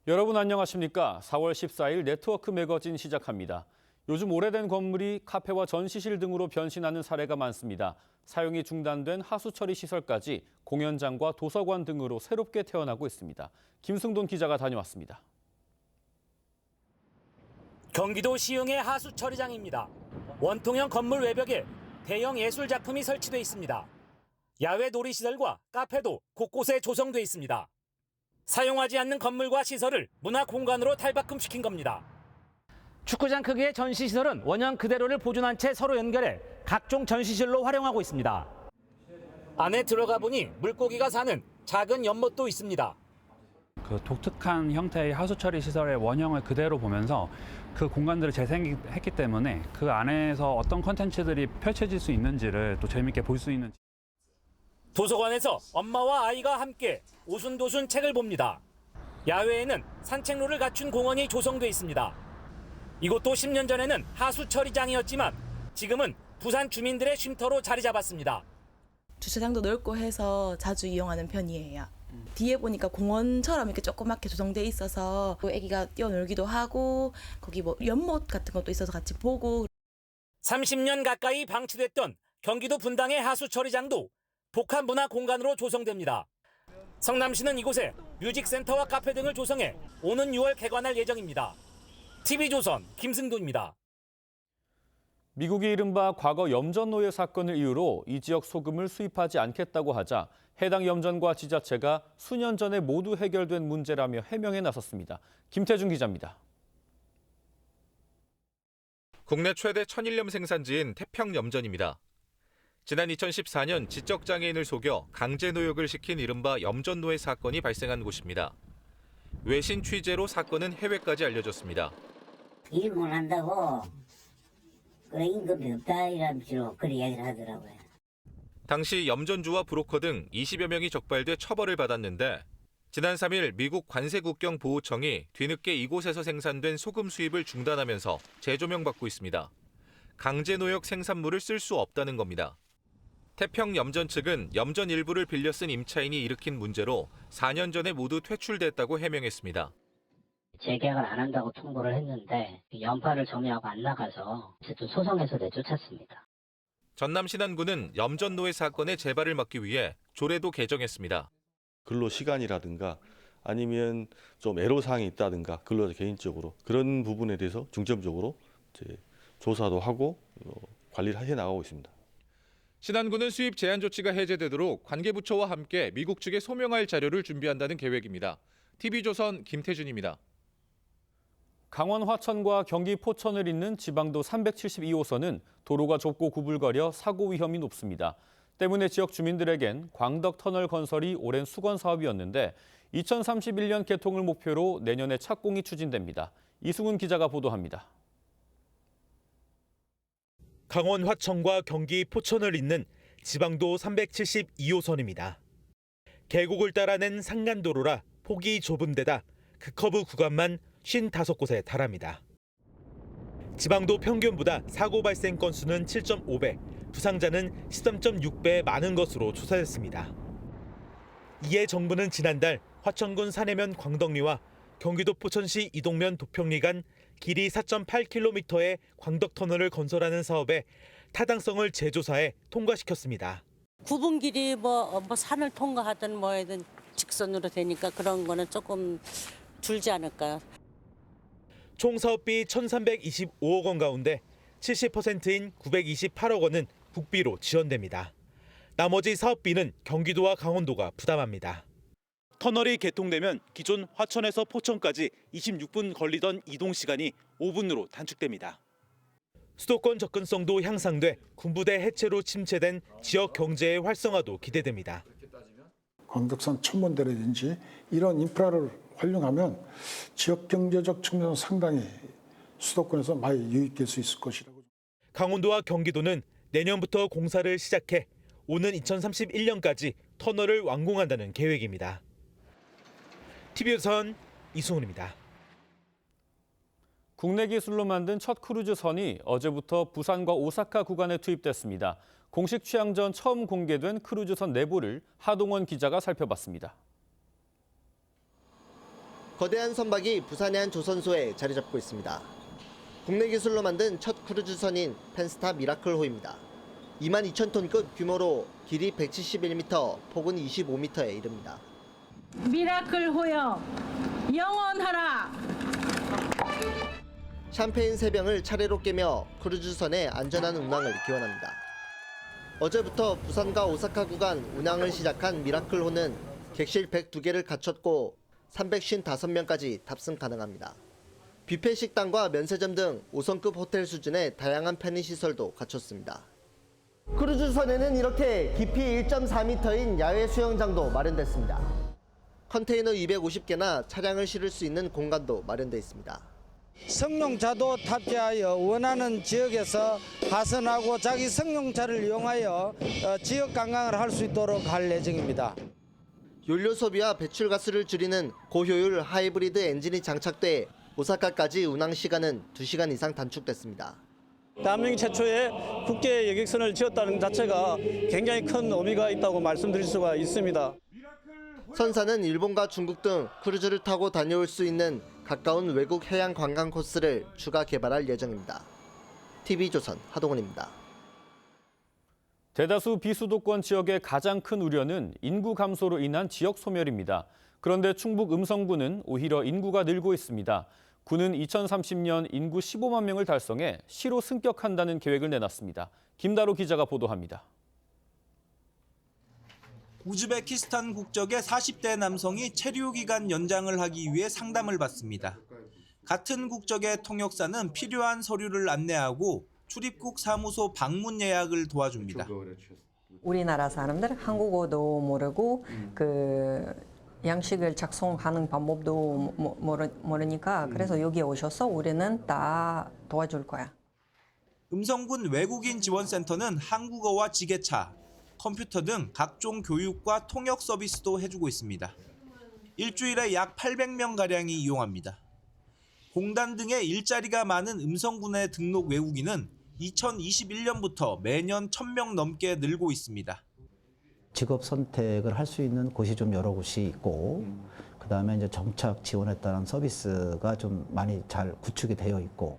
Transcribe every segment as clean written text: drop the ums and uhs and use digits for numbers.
여러분 안녕하십니까? 4월 14일 네트워크 매거진 시작합니다. 요즘 오래된 건물이 카페와 전시실 등으로 변신하는 사례가 많습니다. 사용이 중단된 하수처리 시설까지 공연장과 도서관 등으로 새롭게 태어나고 있습니다. 김승돈 기자가 다녀왔습니다. 경기도 시흥의 하수처리장입니다. 원통형 건물 외벽에 대형 예술작품이 설치돼 있습니다. 야외 놀이시설과 카페도 곳곳에 조성돼 있습니다. 사용하지 않는 건물과 시설을 문화공간으로 탈바꿈시킨 겁니다. 축구장 크기의 전시시설은 원형 그대로를 보존한 채 서로 연결해 각종 전시실로 활용하고 있습니다. 안에 들어가 보니 물고기가 사는 작은 연못도 있습니다. 그 독특한 형태의 하수처리 시설의 원형을 그대로 보면서 그 공간들을 재생했기 때문에 그 안에서 어떤 콘텐츠들이 펼쳐질 수 있는지를 또 재밌게 볼 수 있는. 도서관에서 엄마와 아이가 함께 오순도순 책을 봅니다. 야외에는 산책로를 갖춘 공원이 조성돼 있습니다. 이곳도 10년 전에는 하수처리장이었지만 지금은 부산 주민들의 쉼터로 자리 잡았습니다. 주차장도 넓고 해서 자주 이용하는 편이에요. 뒤에 보니까 공원처럼 이렇게 조그맣게 조성돼 있어서 아기가 뛰어놀기도 하고 거기 뭐 연못 같은 것도 있어서 같이 보고. 30년 가까이 방치됐던 경기도 분당의 하수처리장도 복합 문화 공간으로 조성됩니다. 성남시는 이곳에 뮤직센터와 카페 등을 조성해 오는 6월 개관할 예정입니다. TV조선 김승돈입니다. 미국이 이른바 과거 염전노예 사건을 이유로 이 지역 소금을 수입하지 않겠다고 하자 해당 염전과 지자체가 수년 전에 모두 해결된 문제라며 해명에 나섰습니다. 김태준 기자입니다. 국내 최대 천일염 생산지인 태평염전입니다. 지난 2014년 지적장애인을 속여 강제노역을 시킨 이른바 염전노예 사건이 발생한 곳입니다. 외신 취재로 사건은 해외까지 알려졌습니다. 일 못 한다고 임금이 없다 이런 식으로 그런 이야기를 하더라고요. 당시 염전주와 브로커 등 20여 명이 적발돼 처벌을 받았는데 지난 3일 미국 관세국경보호청이 뒤늦게 이곳에서 생산된 소금 수입을 중단하면서 재조명받고 있습니다. 강제노역 생산물을 쓸 수 없다는 겁니다. 태평염전 측은 염전 일부를 빌려 쓴 임차인이 일으킨 문제로 4년 전에 모두 퇴출됐다고 해명했습니다. 재계약을 안 한다고 통보를 했는데 연파를 정리하고 안 나가서 어쨌든 소송해서 내쫓았습니다. 전남 신안군은 염전노예 사건의 재발을 막기 위해 조례도 개정했습니다. 근로 시간이라든가 아니면 좀 애로사항이 있다든가 근로자 개인적으로 그런 부분에 대해서 중점적으로 이제 조사도 하고 관리를 해 나가고 있습니다. 신안군은 수입 제한 조치가 해제되도록 관계부처와 함께 미국 측에 소명할 자료를 준비한다는 계획입니다. TV조선 김태준입니다. 강원 화천과 경기 포천을 잇는 지방도 372호선은 도로가 좁고 구불거려 사고 위험이 높습니다. 때문에 지역 주민들에겐 광덕 터널 건설이 오랜 수건 사업이었는데 2031년 개통을 목표로 내년에 착공이 추진됩니다. 이승훈 기자가 보도합니다. 강원 화천과 경기 포천을 잇는 지방도 372호선입니다. 계곡을 따라낸 산간도로라 폭이 좁은 데다 극커브 구간만 55곳에 달합니다. 지방도 평균보다 사고 발생 건수는 7.5배, 부상자는 13.6배 많은 것으로 조사됐습니다. 이에 정부는 지난달 화천군 산해면 광덕리와 경기도 포천시 이동면 도평리 간 길이 4.8km의 광덕터널을 건설하는 사업에 타당성을 재조사해 통과시켰습니다. 구분 길이 뭐 산을 통과하든 뭐든 직선으로 되니까 그런 거는 조금 줄지 않을까요? 총 사업비 1,325억 원 가운데 70%인 928억 원은 국비로 지원됩니다. 나머지 사업비는 경기도와 강원도가 부담합니다. 터널이 개통되면 기존 화천에서 포천까지 26분 걸리던 이동 시간이 5분으로 단축됩니다. 수도권 접근성도 향상돼 군부대 해체로 침체된 지역 경제의 활성화도 기대됩니다. 광덕산 천문대라든지 이런 인프라를 활용하면 지역 경제적 측면은 상당히 수도권에서 많이 유입될 수 있을 것이라고. 강원도와 경기도는 내년부터 공사를 시작해 오는 2031년까지 터널을 완공한다는 계획입니다. TV조선 이승훈입니다. 국내 기술로 만든 첫 크루즈선이 어제부터 부산과 오사카 구간에 투입됐습니다. 공식 취항 전 처음 공개된 크루즈선 내부를 하동원 기자가 살펴봤습니다. 거대한 선박이 부산의 한 조선소에 자리 잡고 있습니다. 국내 기술로 만든 첫 크루즈선인 펜스타 미라클호입니다. 22,000톤급 규모로 길이 171m, 폭은 25m에 이릅니다. 미라클호여 영원하라. 샴페인 3병을 차례로 깨며 크루즈선의 안전한 운항을 기원합니다. 어제부터 부산과 오사카 구간 운항을 시작한 미라클호는 객실 102개를 갖췄고 355명까지 탑승 가능합니다. 뷔페 식당과 면세점 등 5성급 호텔 수준의 다양한 편의시설도 갖췄습니다. 크루즈선에는 이렇게 깊이 1.4m인 야외 수영장도 마련됐습니다. 컨테이너 250개나 차량을 실을 수 있는 공간도 마련돼 있습니다. 승용차도 탑재하여 원하는 지역에서 하선하고 자기 승용차를 이용하여 지역 관광을 할 수 있도록 할 예정입니다. 연료 소비와 배출가스를 줄이는 고효율 하이브리드 엔진이 장착돼 오사카까지 운항 시간은 2시간 이상 단축됐습니다. 대한민국 최초의 국제 여객선을 지었다는 자체가 굉장히 큰 의미가 있다고 말씀드릴 수가 있습니다. 선사는 일본과 중국 등 크루즈를 타고 다녀올 수 있는 가까운 외국 해양 관광 코스를 추가 개발할 예정입니다. TV조선 하동훈입니다. 대다수 비수도권 지역의 가장 큰 우려는 인구 감소로 인한 지역 소멸입니다. 그런데 충북 음성군은 오히려 인구가 늘고 있습니다. 군은 2030년 인구 15만 명을 달성해 시로 승격한다는 계획을 내놨습니다. 김다로 기자가 보도합니다. 우즈베키스탄 국적의 40대 남성이 체류 기간 연장을 하기 위해 상담을 받습니다. 같은 국적의 통역사는 필요한 서류를 안내하고 출입국 사무소 방문 예약을 도와줍니다. 우리나라 사람들 한국어도 모르고 그 양식을 작성하는 방법도 모르니까 그래서 여기 오셔서 우리는 다 도와줄 거야. 음성군 외국인 지원센터는 한국어와 지게차, 컴퓨터 등 각종 교육과 통역 서비스도 해주고 있습니다. 일주일에 약 800명가량이 이용합니다. 공단 등의 일자리가 많은 음성군의 등록 외국인은 2021년부터 매년 1,000명 넘게 늘고 있습니다. 직업 선택을 할 수 있는 곳이 좀 여러 곳이 있고 그다음에 이제 정착 지원에 따른 서비스가 좀 많이 잘 구축이 되어 있고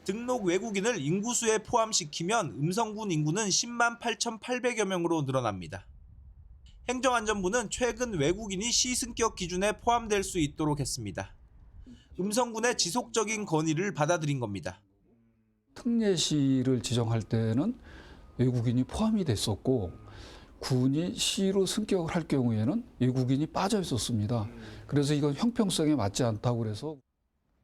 등록 외국인을 인구수에 포함시키면 음성군 인구는 10만 8,800여 명으로 늘어납니다. 행정안전부는 최근 외국인이 시승격 기준에 포함될 수 있도록 했습니다. 음성군의 지속적인 건의를 받아들인 겁니다. 특례시를 지정할 때는 외국인이 포함이 됐었고 군이 시로 승격을 할 경우에는 외국인이 빠져 있었습니다. 그래서 이건 형평성에 맞지 않다고 그래서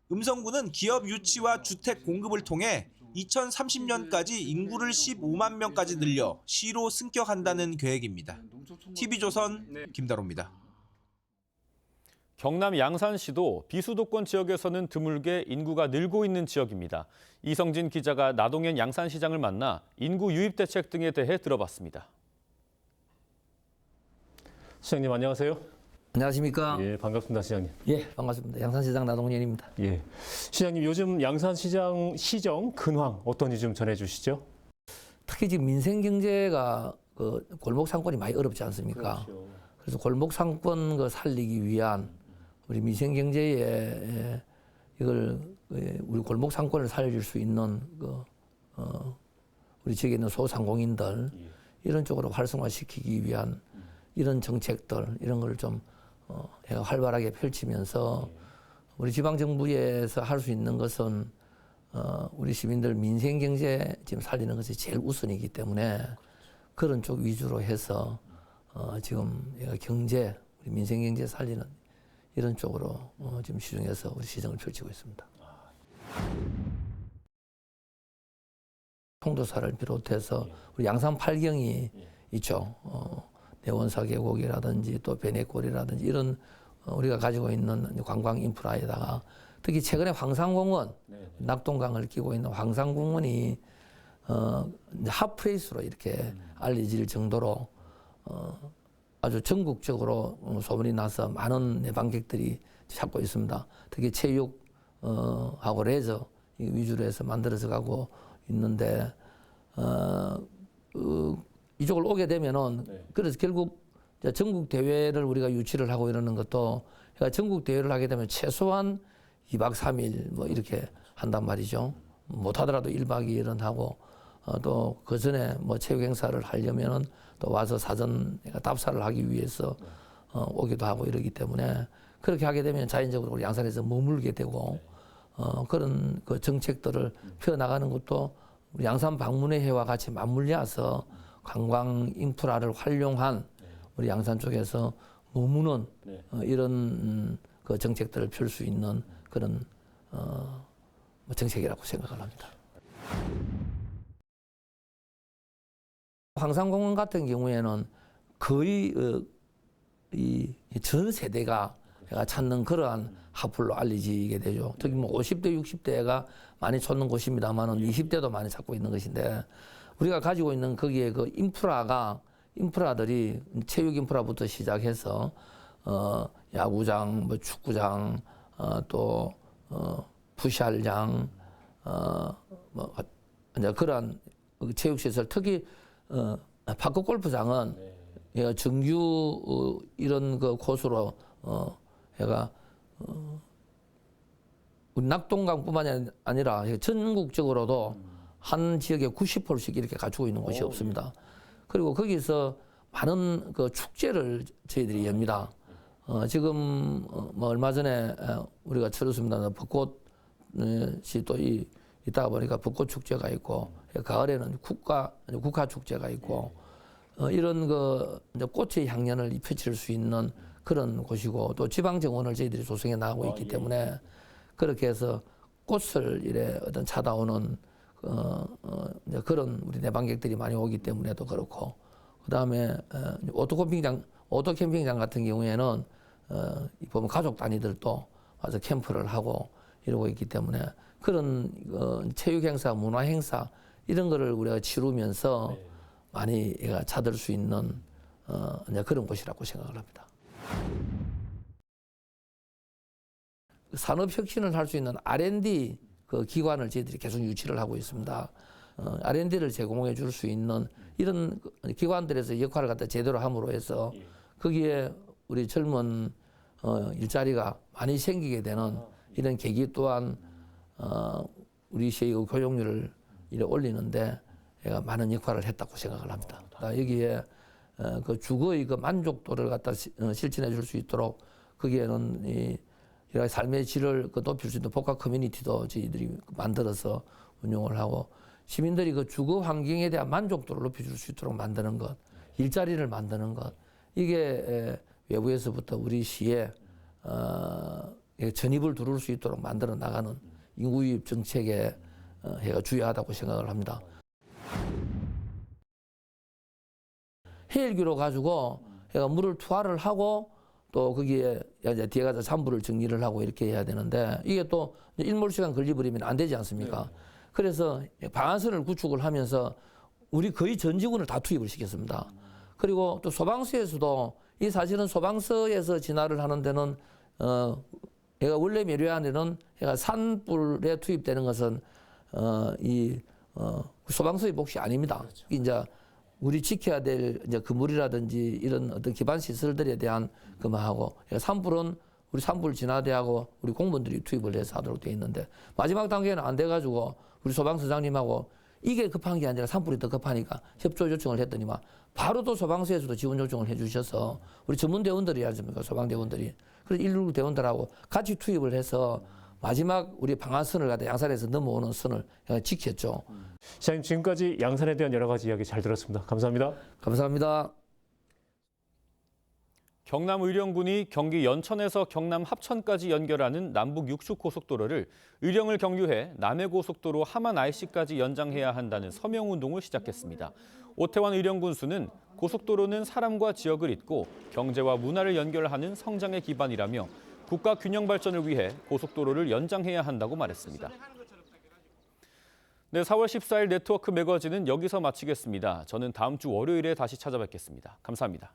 음성군은 기업 유치와 주택 공급을 통해 2030년까지 인구를 15만 명까지 늘려 시로 승격한다는 계획입니다. TV조선 김다로입니다. 경남 양산시도 비수도권 지역에서는 드물게 인구가 늘고 있는 지역입니다. 이성진 기자가 나동현 양산시장을 만나 인구 유입 대책 등에 대해 들어봤습니다. 시장님 안녕하세요. 안녕하십니까? 예, 반갑습니다, 시장님. 예, 반갑습니다. 양산시장 나동현입니다. 예, 시장님 요즘 양산시장 시정 근황 어떤지 좀 전해주시죠. 특히 지금 민생 경제가 그 골목 상권이 많이 어렵지 않습니까? 그렇죠. 그래서 골목 상권 그 살리기 위한 우리 민생 경제에 이걸 우리 골목 상권을 살릴 수 있는 우리 지역에 있는 소상공인들 이런 쪽으로 활성화시키기 위한 이런 정책들 이런 걸 좀 활발하게 펼치면서 우리 지방 정부에서 할 수 있는 것은 우리 시민들 민생 경제 지금 살리는 것이 제일 우선이기 때문에 그런 쪽 위주로 해서 지금 경제 우리 민생 경제 살리는 이런 쪽으로 지금 시정해서 우리 시정을 펼치고 있습니다. 통도사를 비롯해서 우리 양산 8경이 있죠. 내원사 계곡이라든지 또 베네골이라든지 이런 우리가 가지고 있는 관광 인프라에다가 특히 최근에 황산공원, 낙동강을 끼고 있는 황산공원이 핫플레이스로 이렇게 알려질 정도로 아주 전국적으로 소문이 나서 많은 내방객들이 찾고 있습니다. 특히 체육하고 레저 위주로 해서 만들어져 가고 있는데 이쪽을 오게 되면은 그래서 결국 전국 대회를 우리가 유치를 하고 이러는 것도 그러니까 전국 대회를 하게 되면 최소한 2박 3일 뭐 이렇게 한단 말이죠. 못하더라도 1박 2일은 하고 또 그 전에 뭐 체육 행사를 하려면은 또 와서 사전 답사를 하기 위해서 오기도 하고 이러기 때문에 그렇게 하게 되면 자연적으로 우리 양산에서 머물게 되고 그런 그 정책들을 펴나가는 것도 우리 양산 방문회와 같이 맞물려서 관광 인프라를 활용한 우리 양산 쪽에서 머무는 이런 그 정책들을 펼 수 있는 그런 정책이라고 생각을 합니다. 황산공원 같은 경우에는 거의 전 세대가 찾는 그러한 하플로 알려지게 되죠. 특히 뭐 50대, 60대가 많이 찾는 곳입니다만은 20대도 많이 찾고 있는 것인데 우리가 가지고 있는 거기에 그 인프라들이 체육 인프라부터 시작해서 야구장, 뭐 축구장, 또 푸시할장, 뭐 이제 그러한 체육 시설, 특히 파크 골프장은 정규 이런 그 곳으로 해가 우리 낙동강뿐만이 아니라 전국적으로도 한 지역에 90%씩 이렇게 갖추고 있는 곳이 없습니다. 그리고 거기서 많은 그 축제를 저희들이 엽니다. 지금 뭐 얼마 전에 우리가 치렀습니다. 벚꽃이 또 있다 보니까 벚꽃 축제가 있고 가을에는 국화 축제가 있고 이런 그 꽃의 향연을 펼칠 수 있는 그런 곳이고 또 지방 정원을 저희들이 조성해 나가고 있기 때문에 그렇게 해서 꽃을 이래 어떤 찾아오는 이제 그런 우리 내방객들이 많이 오기 때문에도 그렇고 그다음에 오토 캠핑장 같은 경우에는 보면 가족 단위들도 와서 캠프를 하고 이러고 있기 때문에 그런 체육 행사, 문화 행사 이런 거를 우리가 치르면서 많이 찾을 수 있는 이제 그런 곳이라고 생각을 합니다. 산업 혁신을 할 수 있는 R&D 그 기관을 저희들이 계속 유치를 하고 있습니다. R&D를 제공해 줄 수 있는 이런 기관들에서 역할을 갖다 제대로 함으로 해서 거기에 우리 젊은 일자리가 많이 생기게 되는 이런 계기 또한 우리 시의 고용률을 올리는데 얘가 많은 역할을 했다고 생각을 합니다. 여기에 그 주거의 그 만족도를 갖다 실천해 줄 수 있도록 거기에는 이 삶의 질을 높일 수 있는 복합 커뮤니티도 저희들이 만들어서 운영을 하고 시민들이 그 주거 환경에 대한 만족도를 높여줄 수 있도록 만드는 것, 일자리를 만드는 것 이게 외부에서부터 우리 시에 전입을 두를 수 있도록 만들어 나가는 인구 유입 정책에 해가 주요하다고 생각을 합니다. 해일기로 가지고 해가 물을 투하를 하고 또 거기에 이제 뒤에 가서 잔불을 정리를 하고 이렇게 해야 되는데 이게 또 일몰시간 걸려버리면 안 되지 않습니까? 그래서 방안선을 구축을 하면서 우리 거의 전 지구를 다 투입을 시켰습니다. 그리고 또 소방서에서도 이 사실은 소방서에서 진화를 하는 데는 얘가 원래 매료안에는 얘가 산불에 투입되는 것은 소방서의 몫이 아닙니다. 이제 우리 지켜야 될 이제 건물이라든지 이런 어떤 기반 시설들에 대한 그만하고 산불은 우리 산불 진화대하고 우리 공무원들이 투입을 해서 하도록 되어 있는데 마지막 단계는 안 돼가지고 우리 소방서장님하고 이게 급한 게 아니라 산불이 더 급하니까 협조 요청을 했더니만 바로 또 소방서에서도 지원 요청을 해주셔서 우리 전문 대원들이 아닙니까 소방대원들이 그래서 119 대원들하고 같이 투입을 해서 마지막 우리 방안선을 갖다 양산에서 넘어오는 선을 지켰죠. 시장님 지금까지 양산에 대한 여러 가지 이야기 잘 들었습니다. 감사합니다. 감사합니다. 경남 의령군이 경기 연천에서 경남 합천까지 연결하는 남북 육축 고속도로를 의령을 경유해 남해고속도로 함안 IC까지 연장해야 한다는 서명운동을 시작했습니다. 오태환 의령군수는 고속도로는 사람과 지역을 잇고 경제와 문화를 연결하는 성장의 기반이라며 국가 균형 발전을 위해 고속도로를 연장해야 한다고 말했습니다. 네, 4월 14일 네트워크 매거진은 여기서 마치겠습니다. 저는 다음 주 월요일에 다시 찾아뵙겠습니다. 감사합니다.